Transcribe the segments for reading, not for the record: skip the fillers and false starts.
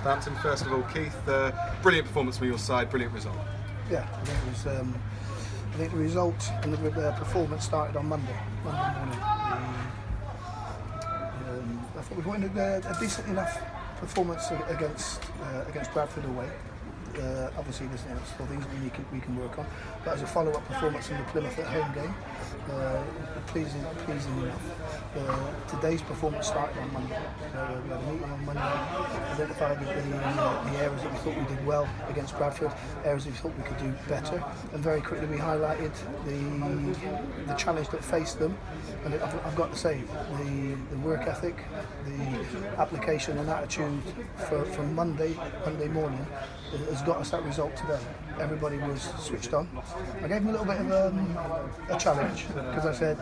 Northampton. First of all, Keith, brilliant performance from your side, brilliant result. Yeah, I think it was. I think the result and the performance started on Monday morning. I thought we put in a decent enough performance against Bradford away. Obviously, there's still things that we can work on. But as a follow-up performance in the Plymouth at home game, pleasing enough. Today's performance started on Monday. We had a meeting on Monday, identified the areas that we thought we did well against Bradford, areas that we thought we could do better, and very quickly we highlighted the challenge that faced them. And I've got to say, the work ethic, the application and attitude from Monday morning has got us that result today. Everybody was switched on. I gave them a little bit of a challenge because I said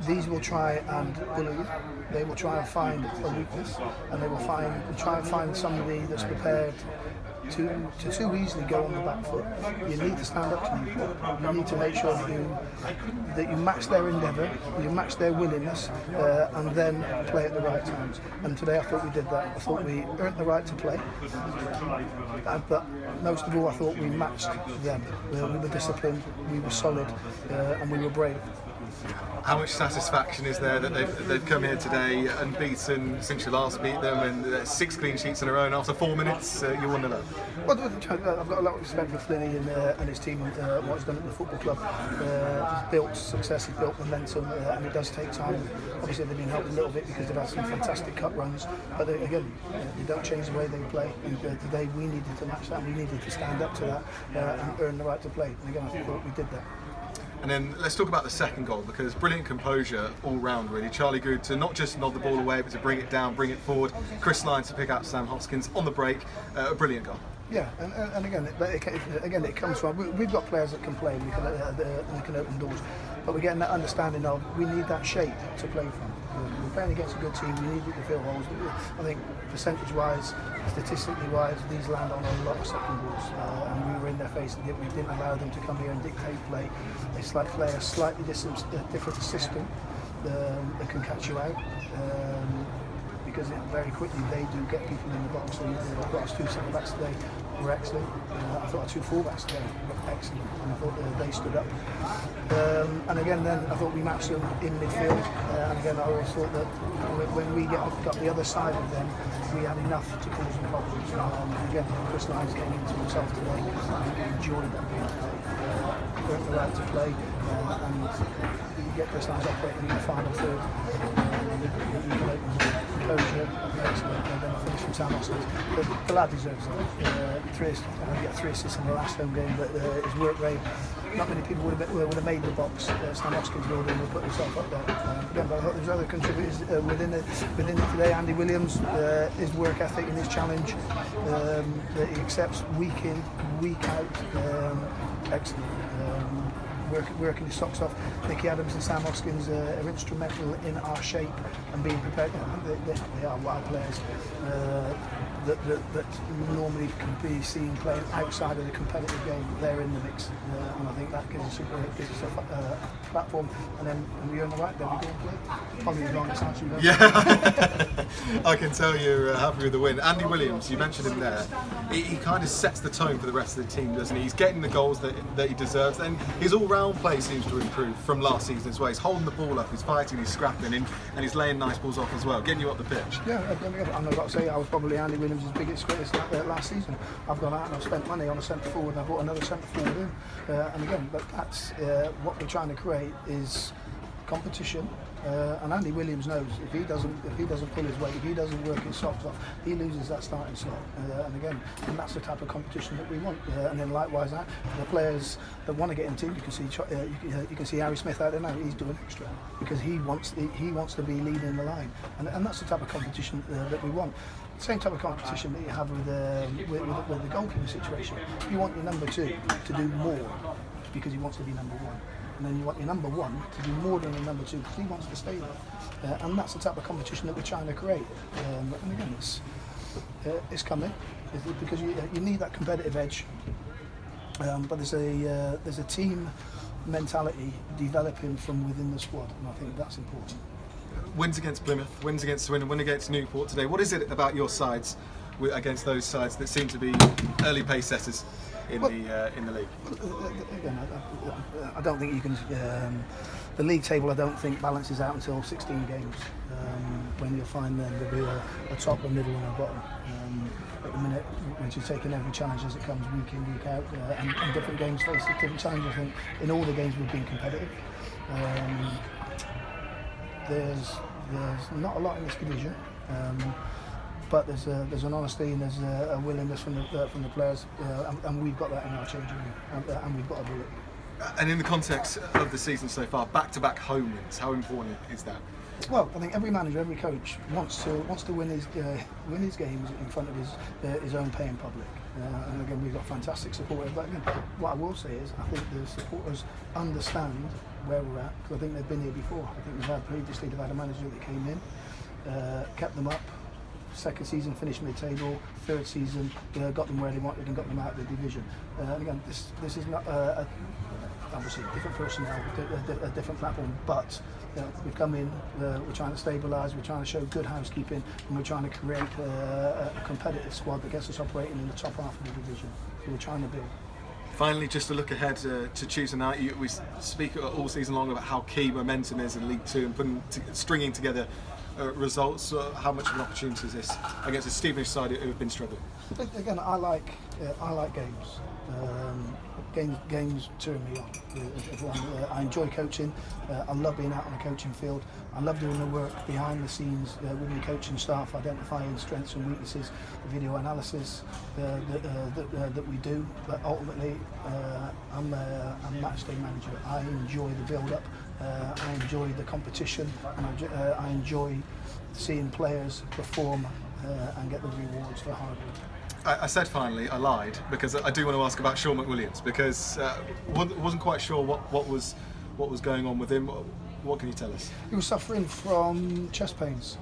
these will try and bully you. They will try and find a weakness, and they will try and find somebody that's prepared to too easily go on the back foot. You need to stand up to people. You need to make sure that you match their endeavour, you match their willingness, and then play at the right times. And today I thought we did that. I thought we earned the right to play, but most of all I thought we matched them. We were disciplined, we were solid, and we were brave. How much satisfaction is there that they've come here today unbeaten since you last beat them, and 6 clean sheets in a row, and after 4 minutes you won the love? Well, I've got a lot of respect for Flinney and his team and what he's done at the football club. He's built success, he's built momentum, and it does take time. Obviously they've been helped a little bit because they've had some fantastic cup runs, but they don't change the way they play. And today we needed to match that, we needed to stand up to that and earn the right to play. And again, I thought we did that. And then let's talk about the second goal, because brilliant composure all round really. Charlie Good to not just nod the ball away, but to bring it down, bring it forward. Chris Lyons to pick out Sam Hoskins on the break. A brilliant goal. Yeah, and again, it comes from, we've got players that can play and we can open doors, but we're getting that understanding of we need that shape to play from. We're playing against a good team, we need it to fill holes. I think percentage-wise, statistically-wise, these land on a lot of second balls, and we were in their face and we didn't allow them to come here and dictate play. They play a slightly different system that can catch you out. Because very quickly they do get people in the box. And I've got us 2 centre backs today were excellent. I thought our 2 full backs today were excellent, and I thought they stood up. And again, then I thought we matched them in midfield. And again, I always thought that when we got the other side of them, we had enough to cause them problems. Again, Chris Lyons came into himself today. He enjoyed that game today. Earned the right to play, and you get Chris Lyons operating in the final third. Composure, excellent, and then I finished from Sam Hoskins. The lad deserves it. He got 3 assists in the last home game, but his work rate, not many people would have made the box. Sam Hoskins would have put himself up there. Again, but I thought there's other contributors within it today. Andy Williams, his work ethic and his challenge that he accepts week in, week out, excellent. Working his socks off. Nicky Adams and Sam Hoskins are instrumental in our shape and being prepared. They are wild players that normally can be seen playing outside of the competitive game. They're in the mix, and I think that gives us a platform. And then when we earn the right, then we go and play. Probably the longest answer you've ever. Yeah, I can tell you're happy with the win. Andy Williams, you mentioned him there. He kind of sets the tone for the rest of the team, doesn't he? He's getting the goals that he deserves, and his all-round play seems to improve from last season as well. He's holding the ball up, he's fighting, he's scrapping, and he's laying nice balls off as well, getting you up the pitch. Yeah, I'm not about to say I was probably Andy Williams' biggest critic last season. I've gone out and I've spent money on a centre forward, and I brought another centre forward in. And again, but that's what we're trying to create is competition. And Andy Williams knows if he doesn't pull his weight, if he doesn't work his socks off, he loses that starting slot. And again, and that's the type of competition that we want. And then likewise, the players that want to get in the team, you can see Harry Smith out there now. He's doing extra because he wants to be leading the line, and that's the type of competition that we want. Same type of competition that you have with the goalkeeper situation. You want your number 2 to do more because he wants to be number 1. And then you want your number 1 to do more than the number 2 because he wants to stay there. And that's the type of competition that we're trying to create. And again, it's coming because you need that competitive edge. But there's a team mentality developing from within the squad, and I think that's important. Wins against Plymouth, wins against Swindon, win against Newport today. What is it about your sides against those sides that seem to be early pace setters in the league? Again, I don't think you can. The league table, I don't think, balances out until 16 games. When you'll find then there'll be a top, a middle, and a bottom. At the minute, when she's taking every challenge as it comes week in, week out, and different games face different challenges. I think in all the games we've been competitive. There's not a lot in this division, but there's an honesty and there's a willingness from the players, and we've got that in our changing room, and we've got to do it. And in the context of the season so far, back-to-back home wins, how important is that? Well, I think every manager, every coach wants to win his games in front of his own paying public. And again, we've got fantastic supporters. But again, what I will say is, I think the supporters understand where we're at, because I think they've been here before. I think they've had a manager that came in, kept them up. Second season finished mid-table. Third season got them where they wanted and got them out of the division. And again, this is not obviously different personnel, a different platform, but we've come in. We're trying to stabilise. We're trying to show good housekeeping, and we're trying to create a competitive squad that gets us operating in the top half of the division. So we're trying to build. Finally, just to look ahead to Tuesday night, we speak all season long about how key momentum is in League Two and stringing together results. How much of an opportunity is this against a Stevenage side who have been struggling? Again, I like games. Games turn me on. I enjoy coaching. I love being out on the coaching field. I love doing the work behind the scenes with the coaching staff, identifying strengths and weaknesses, the video analysis that we do. But ultimately, I'm a match day manager. I enjoy the build-up. I enjoy the competition, and I enjoy seeing players perform and get the rewards for hard work. I said finally, I lied, because I do want to ask about Sean McWilliams, because wasn't quite sure what was going on with him. What can you tell us? He was suffering from chest pains.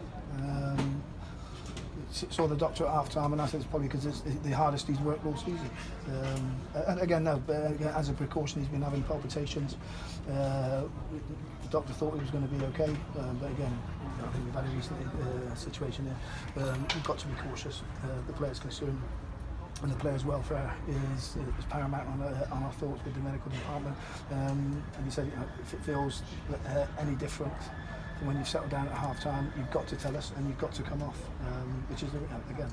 Saw the doctor at half time, and I said it's probably because it's the hardest he's worked all season. And again, no, as a precaution, he's been having palpitations. The doctor thought he was going to be okay, but again, I think we've had a recent situation there. We've got to be cautious. The players' concern and the players' welfare is paramount on our thoughts with the medical department. And he said, if it feels any different from when you've settled down at half time, you've got to tell us and you've got to come off, which is, again,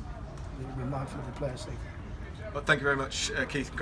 we're mindful of the players' safety. Well, thank you very much, Keith.